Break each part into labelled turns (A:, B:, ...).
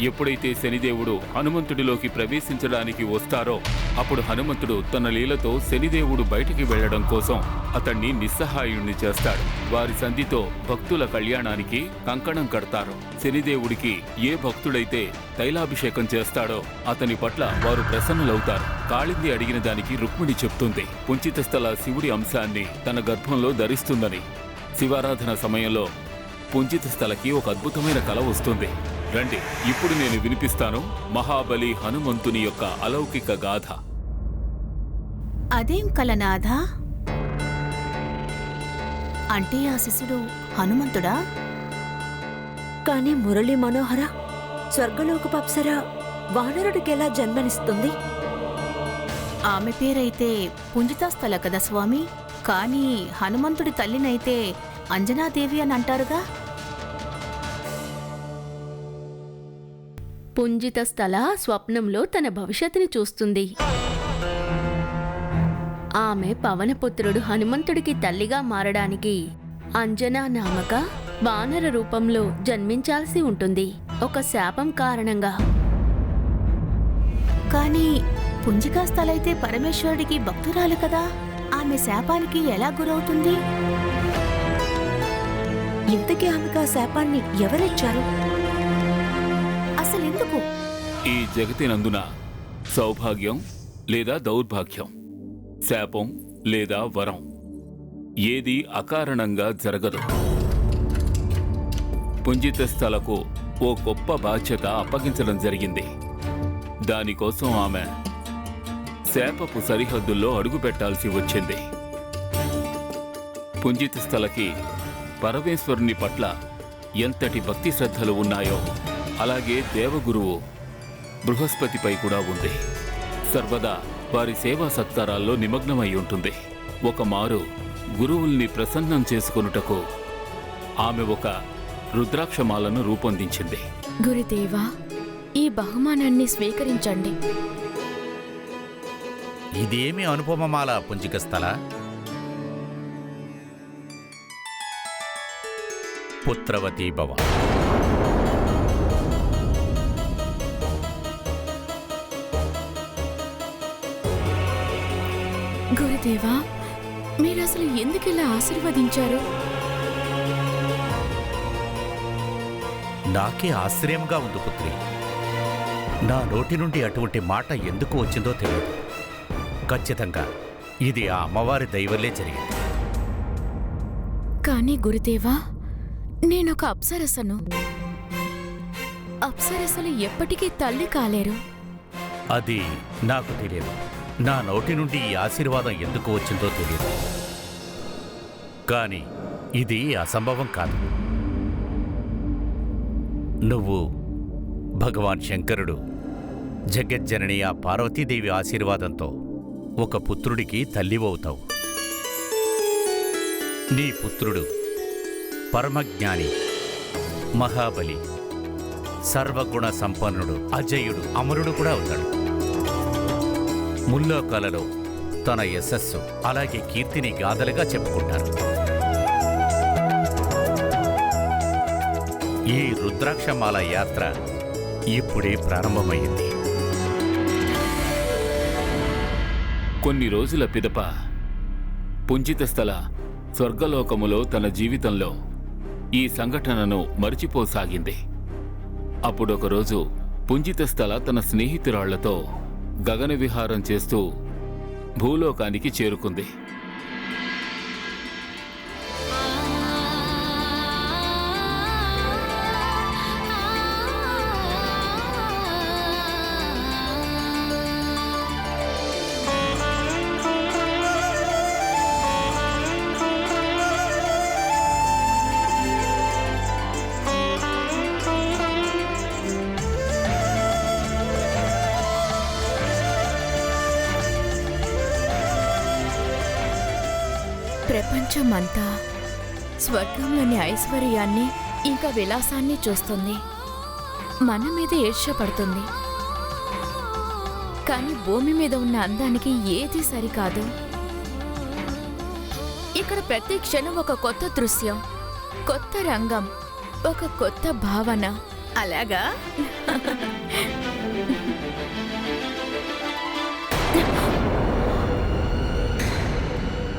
A: ఎప్పుడైతే శనిదేవుడు హనుమంతుడిలోకి ప్రవేశించడానికి వస్తారో అప్పుడు హనుమంతుడు తన లీలతో శనిదేవుడు బయటికి వెళ్లడం కోసం అతన్ని నిస్సహాయుణ్ణి చేస్తాడు. వారి సంధితో భక్తుల కళ్యాణానికి కంకణం కడతారు. శనిదేవుడికి ఏ భక్తుడైతే తైలాభిషేకం చేస్తాడో అతని పట్ల వారు ప్రసన్నులవుతారు. కాళింది అడిగిన దానికి రుక్మిణి చెప్తుంది పుంచిత స్థల శివుడి అంశాన్ని తన గర్భంలో ధరిస్తుందని. శివారాధన సమయంలో పుంజిత స్థలకి ఒక అద్భుతమైన కల వస్తుంది. రండి, ఇప్పుడు నేను వినిపిస్తాను మహాబలి హనుమంతుని యొక్క అలౌకిక గాథ.
B: అదేం కలనాథా? అంటే ఆ శిశుడు హనుమంతుడా?
C: కాని మురళీ మనోహర, స్వర్గలోకపు అప్సర వానరుడికెలా జన్మనిస్తుంది?
B: ఆమె పేరైతే పుంజితాస్థల కదా స్వామి. కానీ హనుమంతుడి తల్లినైతే అంజనాదేవి అని అంటారుగా.
D: పుంజిత స్థల స్వప్నంలో తన భవిష్యత్తుని చూస్తుంది. ఆమె పవనపుత్రుడు హనుమంతుడికి తల్లిగా మారడానికి అంజనా నామక వానర రూపంలో జన్మించాల్సి ఉంటుంది, ఒక శాపం కారణంగా.
B: కానీ పుంజికాస్థలైతే పరమేశ్వరుడికి భక్తురాలు కదా, ఆమె శాపానికి ఎలా గురవుతుంది?
C: ఇంతకీ ఆమెకు ఆ శాపాన్ని ఎవరిచ్చారు?
B: అసలెందుకు?
A: ఈ జగతినందున సౌభాగ్యం లేదా దౌర్భాగ్యం, శాపం లేదా వరం ఏది అకారణంగా జరగదు. పుంజిత స్థలకు ఓ గొప్ప బాధ్యత అప్పగించడం జరిగింది. దానికోసం ఆమె శాపపు సరిహద్దుల్లో అడుగుపెట్టాల్సి వచ్చింది. పుంజిత స్థలకి పరమేశ్వరుని పట్ల ఎంతటి భక్తి శ్రద్ధలు ఉన్నాయో అలాగే దేవగురువు బృహస్పతిపై కూడా ఉంది. సర్వదా వారి సేవా సత్కారాల్లో నిమగ్నమై ఉంటుంది. ఒక మారు గురువుల్ని ప్రసన్నం చేసుకొనుటకు ఆమె ఒక రుద్రాక్షమాలను రూపొందించింది.
D: గురుదేవా, ఈ బహుమానాన్ని స్వీకరించండి.
E: ఇదేమి అనుపమమాల పుంజిక స్థల? పుత్రవతీ భవ.
D: గురుదేవా, మీరసలు ఎందుకిలా ఆశీర్వదించారు?
E: నాకే ఆశ్చర్యంగా ఉంది పుత్రి. నా నోటి నుండి అటువంటి మాట ఎందుకు వచ్చిందో తెలియదు. ఖచ్చితంగా ఇది ఆ అమ్మవారి దయవల్లే జరిగింది.
D: కానీ గురుదేవా, నేనొక అప్సరసను. అప్సరసలు ఎప్పటికీ తల్లి కాలేరు.
E: అది నాకు తెలియదు. నా నోటి నుండి ఈ ఆశీర్వాదం ఎందుకు వచ్చిందో తెలియదు. కానీ ఇది అసంభవం కాదు. నువ్వు భగవాన్ శంకరుడు జగజ్జనని ఆ పార్వతీదేవి ఆశీర్వాదంతో ఒక పుత్రుడికి తల్లివవుతావు. నీ పుత్రుడు పరమజ్ఞాని, మహాబలి, సర్వగుణ సంపన్నుడు, అజయుడు, అమరుడు కూడా అవుతాడు. ముల్లోకాలలో తన యశస్సు అలాగే కీర్తిని గాథలుగా చెప్పుకుంటారు. ఈ రుద్రాక్షమాల యాత్ర ఇప్పుడే ప్రారంభమైంది.
A: కొన్ని రోజుల పిదప పుంజిత స్థల స్వర్గలోకములో తన జీవితంలో ఈ సంఘటనను మరిచిపోసాగింది. అప్పుడొకరోజు పుంజిత స్థల తన స్నేహితురాళ్లతో గగన విహారం చేస్తూ భూలోకానికి చేరుకుంది.
D: ప్రపంచమంతా స్వర్గంలోని ఐశ్వర్యాన్ని ఇంకా విలాసాన్ని చూస్తుంది. మన మీద ఈర్ష్యపడుతుంది. కానీ భూమి మీద ఉన్న అందానికి ఏది సరికాదు. ఇక్కడ ప్రతి క్షణం ఒక కొత్త దృశ్యం. కొత్త రంగం, ఒక కొత్త భావన.
B: అలాగా?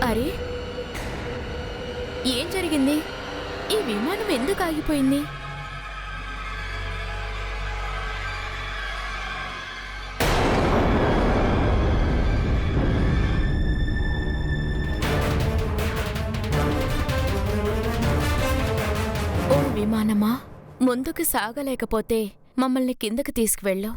D: అరే, ఏం జరిగింది? ఈ విమానం ఎందుకు ఆగిపోయింది? ఓ విమానమా, ముందుకు సాగలేకపోతే మమ్మల్ని కిందకు తీసుకువెళ్ళు.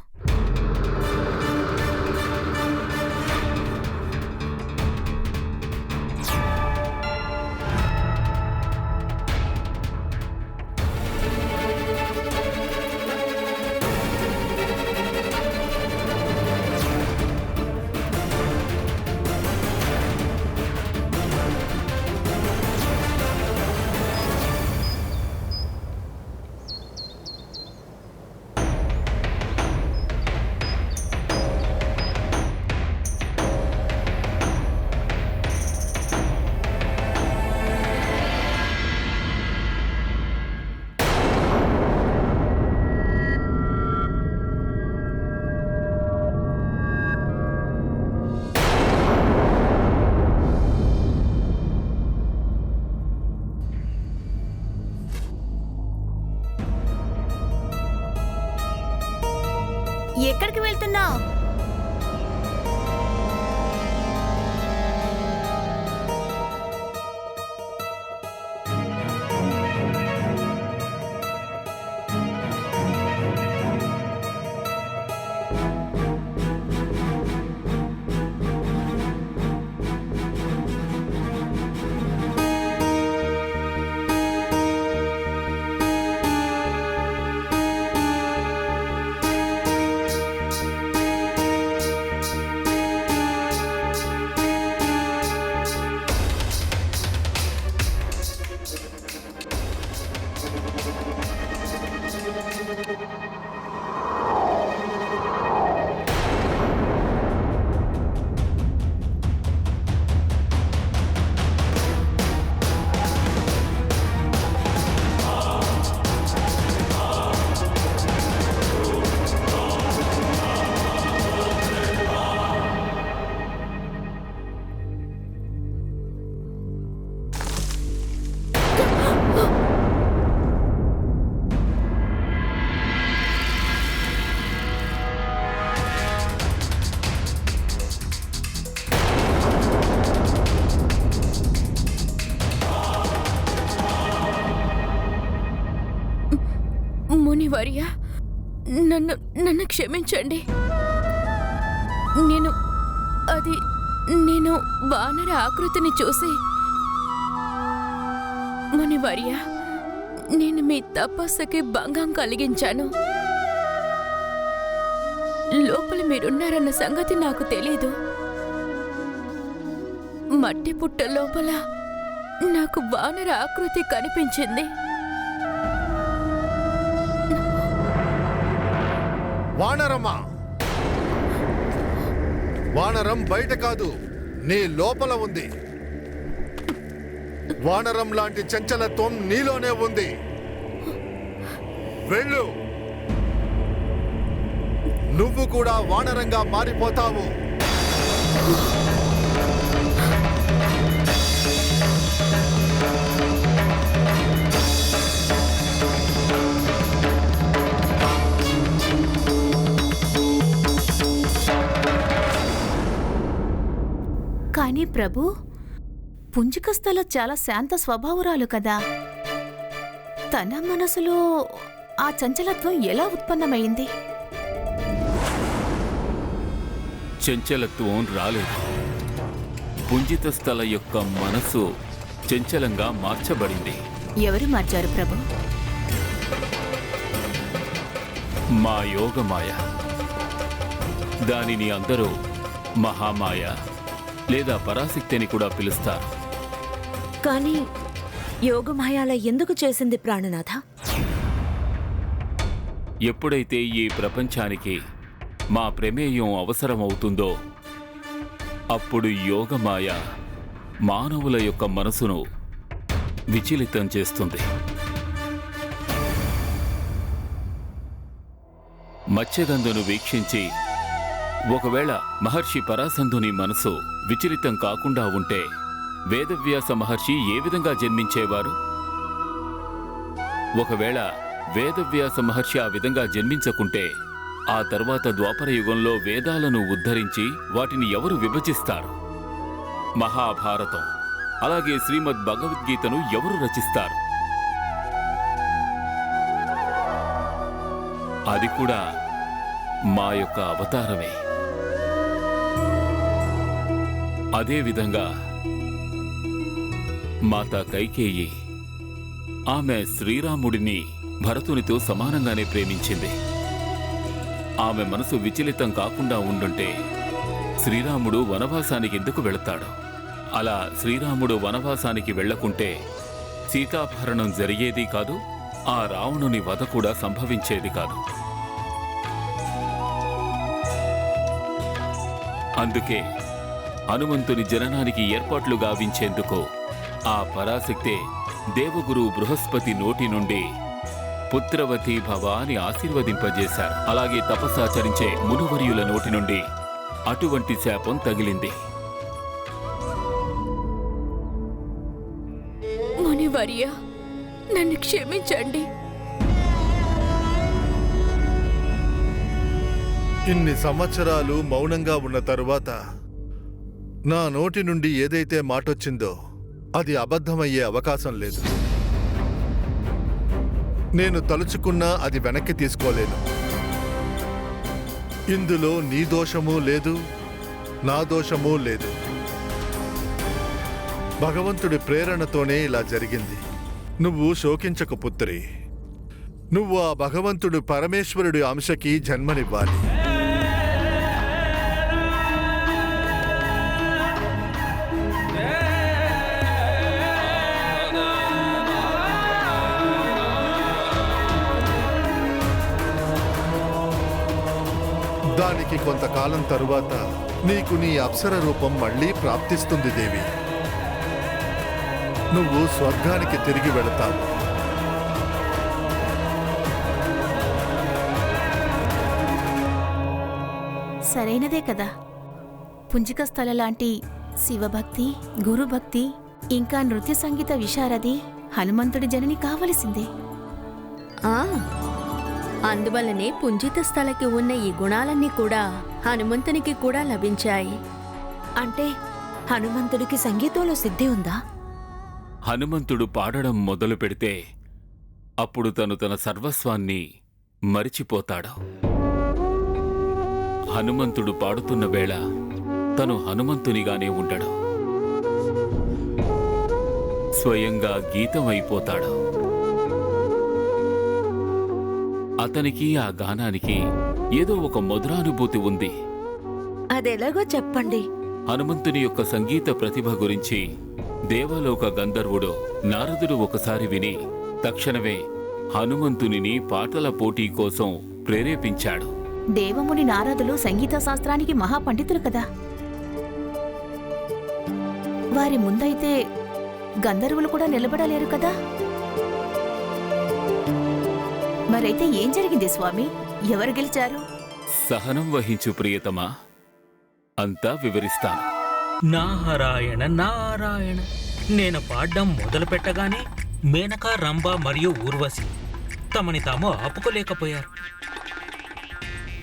B: ఎక్కడికి వెళ్తున్నావు? మునివర్య, నన్ను క్షమించండి. నేను వానర ఆకృతిని చూసి, మునివర్య, నేను మీ తపస్సుకి భంగం కలిగించాను. లోపల మీరున్నారన్న సంగతి నాకు తెలీదు. మట్టి పుట్ట లోపల నాకు వానర ఆకృతి కనిపించింది.
F: వానరమ్మా, వానరం బయట కాదు, నీ లోపల ఉంది. వానరం లాంటి చంచలత్వం నీలోనే ఉంది. వెళ్ళు, నువ్వు కూడా వానరంగా మారిపోతావు.
B: కానీ ప్రభు, పుంజికస్థల చాలా శాంత స్వభావురాలు కదా. తన మనసులో ఆ చంచలత్వం ఎలా ఉత్పన్నమైంది?
A: చంచలత్వం రాలేదు. పుంజిత స్థల యొక్క మనసు చంచలంగా మార్చబడింది.
B: ఎవరు మార్చారు ప్రభు?
A: మా యోగమాయ. దానిని అందరూ మహామాయ లేదా పరాశక్తి అని కూడా పిలుస్తారు.
C: కానీ యోగమాయాల ఎందుకు చేసింది ప్రాణనాథ?
A: ఎప్పుడైతే ఈ ప్రపంచానికి మా ప్రమేయం అవసరమవుతుందో అప్పుడు యోగమాయ మానవుల యొక్క మనసును విచలితం చేస్తుంది. మత్స్యగంధను వీక్షించి ఒకవేళ మహర్షి పరాశంధుని మనసు విచలితం కాకుండా ఉంటే వేదవ్యాస మహర్షి ఏ విధంగా జన్మించేవారు? ఒకవేళ వేదవ్యాస మహర్షి ఆ విధంగా జన్మించకుంటే ఆ తర్వాత ద్వాపర యుగంలో వేదాలను ఉద్ధరించి వాటిని ఎవరు విభజిస్తారు? మహాభారతం అలాగే శ్రీమద్ భగవద్గీతను ఎవరు రచిస్తారు? అది కూడా మా యొక్క అవతారమే. అదేవిధంగా మాతా కైకేయి ఆమె శ్రీరాముడిని భరతునితో సమానంగానే ప్రేమించింది. ఆమె మనసు విచలితం కాకుండా ఉండుంటే శ్రీరాముడు వనవాసానికి ఎందుకు వెళతాడు? అలా శ్రీరాముడు వనవాసానికి వెళ్లకుంటే సీతాపహరణం జరిగేది కాదు, ఆ రావణుని వధ కూడా సంభవించేది కాదు. అందుకే హనుమంతుని జననానికి ఏర్పాట్లు గావించేందుకు ఆ పరాశక్తే దేవగురు బృహస్పతి నోటి నుండి పుత్రవతి భవ అని ఆశీర్వదింపజేశారు. అలాగే తపస్సాచరించే మునువర్యుల నోటి నుండి అటువంటి శాపం తగిలింది.
D: మునివర్య, నన్ను క్షమించండి.
F: ఇన్ని సంవత్సరాలు మౌనంగా ఉన్న తరువాత నా నోటి నుండి ఏదైతే మాటొచ్చిందో అది అబద్ధమయ్యే అవకాశం లేదు. నేను తలుచుకున్నా అది వెనక్కి తీసుకోలేను. ఇందులో నీ దోషమూ లేదు, నా దోషమూ లేదు. భగవంతుడి ప్రేరణతోనే ఇలా జరిగింది. నువ్వు శోకించకు పుత్రి. నువ్వు ఆ భగవంతుడు పరమేశ్వరుడి అంశకి జన్మనివ్వాలి. దానికి కొంతకాలం తరువాత నీకు నీ అప్సర రూపం మళ్ళీ ప్రాప్తిస్తుంది దేవి. నువ్వు స్వర్గానికి తిరిగి వెళతావు.
B: సరైనదే కదా. పుంజిక స్థల లాంటి శివభక్తి, గురుభక్తి, ఇంకా నృత్య సంగీత విశారది హనుమంతుడి జనని కావలసిందే.
D: ఆ అందువల్లనే పుంజిత స్థలకి ఉన్న ఈ గుణాలన్నీ కూడా హనుమంతునికి కూడా లభించాయి.
C: అంటే హనుమంతుడికి సంగీతంలో సిద్ధి ఉందా?
A: హనుమంతుడు పాడడం మొదలు పెడితే అప్పుడు తను తన సర్వస్వాన్ని మరిచిపోతాడు. హనుమంతుడు పాడుతున్న వేళ తను హనుమంతునిగానే ఉండడు, స్వయంగా గీతం అయిపోతాడు. అతనికి ఆ గానానికి ఏదో ఒక మధురానుభూతి ఉంది.
C: అదెలాగో చెప్పండి.
A: హనుమంతుని యొక్క సంగీత ప్రతిభ గురించి దేవలోక గంధర్వుడు నారదుడు ఒకసారి విని తక్షణమే హనుమంతునిని పాటల పోటీ కోసం ప్రేరేపించాడు.
B: దేవముని నారదులు సంగీత శాస్త్రానికి మహాపండితులు కదా. వారి ముందైతే గంధర్వులు కూడా నిలబడలేరు కదా. మరైతే ఏం జరిగింది స్వామి? ఎవరు గెలిచారు?
A: సహనం వహించు ప్రియతమా, అంతా వివరిస్తాను.
G: నారాయణ నారాయణ. నేను పాడ్డం మొదలు పెట్టగానే మేనక, రంభ మరియు ఊర్వశి తమని తాము ఆపుకోలేకపోయారు.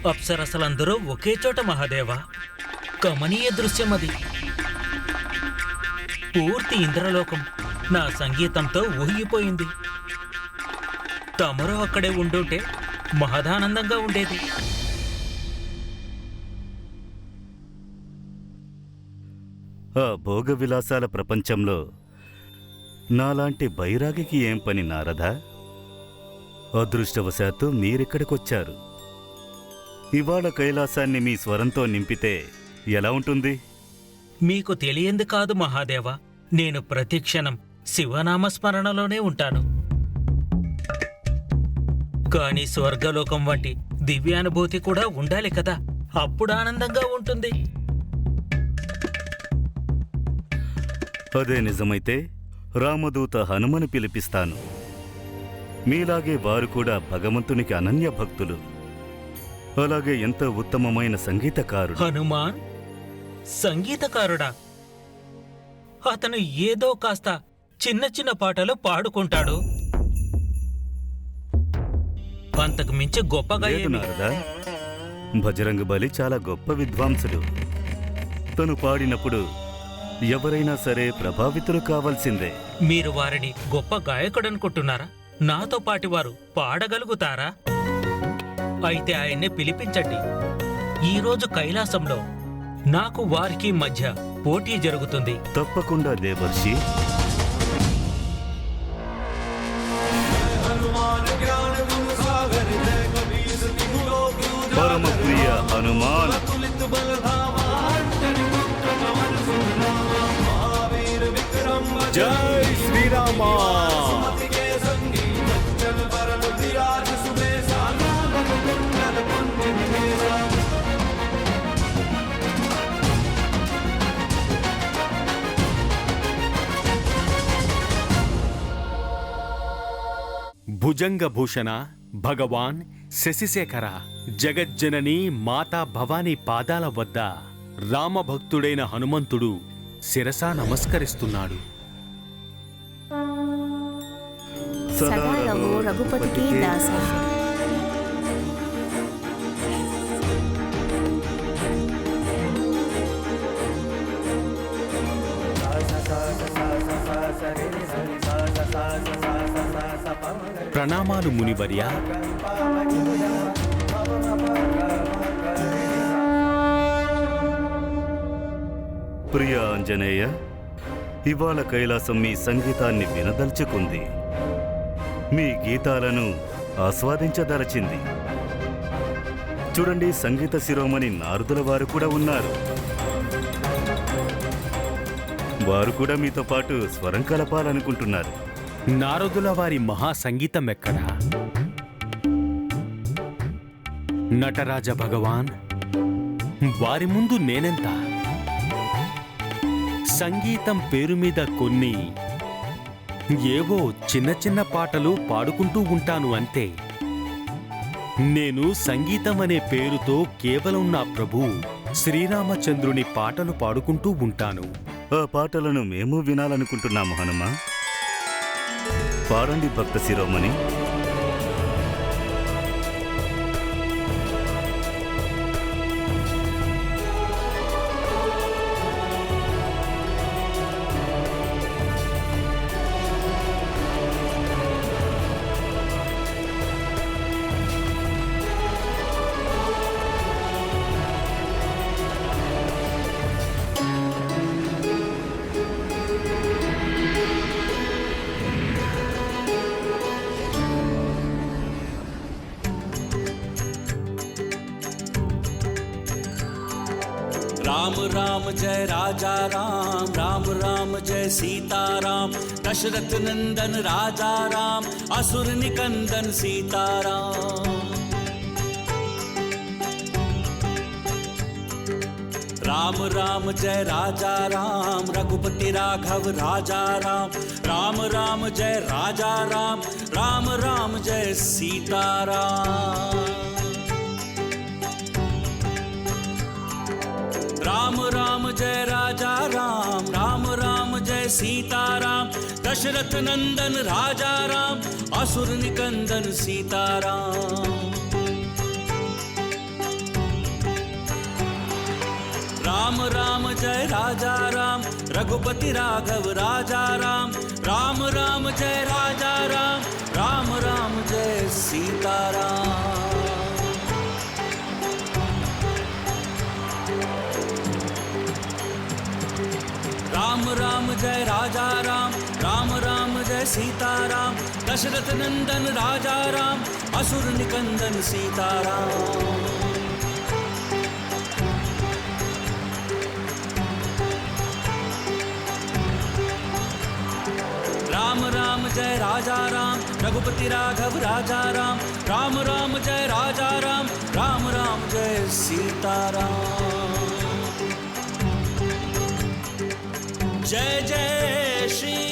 G: అప్సరసలందరూ ఒకే చోట మహాదేవా. కమనీయ దృశ్యం అది. పూర్తి ఇంద్రలోకం నా సంగీతంతో ఊగిపోయింది. తమరు అక్కడే ఉండుంటే మహదానందంగా ఉండేది.
E: ఆ భోగ విలాసాల ప్రపంచంలో నాలాంటి బైరాగికి ఏం పని నారదా? అదృష్టవశాత్తు మీరిక్కడికొచ్చారు. ఇవాళ కైలాసాన్ని మీ స్వరంతో నింపితే ఎలా ఉంటుంది?
G: మీకు తెలియంది కాదు మహాదేవా. నేను ప్రతిక్షణం శివనామస్మరణలోనే ఉంటాను. కానీ స్వర్గలోకం వంటి దివ్యానుభూతి కూడా ఉండాలి కదా, అప్పుడు ఆనందంగా ఉంటుంది.
E: అదే నిజమైతే రామదూత హనుమని పిలిపిస్తాను. మీలాగే వారు కూడా భగవంతునికి అనన్య భక్తులు. అలాగే ఎంత ఉత్తమమైన సంగీతకారుడు.
G: హనుమాన్ సంగీతకారుడా? అతను ఏదో కాస్త చిన్న చిన్న పాటలు పాడుకుంటాడు. అంతకు మించి గొప్పగా
E: లేదు
G: ఏమీ
E: నారదా, బజరంగ బలి చాలా గొప్ప విద్వాంసుడు. తను పాడినప్పుడు ఎవరైనా సరే ప్రభావితులు కావాల్సిందే.
G: మీరు వారిని గొప్ప గాయకుడనుకుంటున్నారా? నాతో పాటి వారు పాడగలుగుతారా? అయితే ఆయన్నే పిలిపించండి. ఈరోజు కైలాసంలో నాకు వారికి మధ్య పోటీ జరుగుతుంది.
E: తప్పకుండా దేవర్షి. పరమ ప్రియ హనుమాన్,
A: జై శ్రీరామ. భుజంగభూషణ భగవాన్ శశిశేఖర, జగజ్జనని మాతా భవానీ పాదాల వద్ద రామభక్తుడైన హనుమంతుడు శిరసా నమస్కరిస్తున్నాడు.
B: సదా రఘు రఘుపతికి దాస.
A: ప్రణామాలు మునివర్య.
E: ప్రియ ఆంజనేయ, ఇవాళ కైలాసం మీ సంగీతాన్ని వినదలుచుకుంది. మీ గీతాలను ఆస్వాదించదలచింది. చూడండి, సంగీత శిరోమణి నారదుల వారు కూడా ఉన్నారు. వారు కూడా మీతో పాటు స్వరం కలపాలనుకుంటున్నారు.
A: నారదుల వారి మహాసంగీతం ఎక్కడా? నటరాజ భగవాన్, వారి ముందు నేనెంత? సంగీతం పేరు మీద కొన్ని ఏవో చిన్న చిన్న పాటలు పాడుకుంటూ ఉంటాను అంతే. నేను సంగీతం అనే పేరుతో కేవలం నా ప్రభు శ్రీరామచంద్రుని పాటలు పాడుకుంటూ ఉంటాను.
E: ఆ పాటలను మేము వినాలనుకుంటున్నాము హనుమ. పాడండి భక్త శిరోమణి.
H: राम राम जय राजा राम, राम राम जय सीताराम। दशरथ नंदन राजा राम, असुर निकंदन सीताराम। राम राम जय राजा राम, रघुपति राघव राजा राम। राम राम जय राजा राम, राम राम जय सीताराम। राम राम जय राजा राम, राम राम जय सीताराम। दशरथ नंदन राजा राम, असुर निकंदन सीताराम। राम राम जय राजा राम, रघुपति राघव राजा राम। राम राम जय राजा राम, राम राम जय सीताराम। राम राम जय राजा राम, राम राम जय सीताराम। दशरथ नंदन राजा राम, असुर निकंदन सीताराम। राम राम जय राजा राम, रघुपति राघव राजा राम। राम राम जय राजा राम, राम राम जय सीताराम। जय जय श्री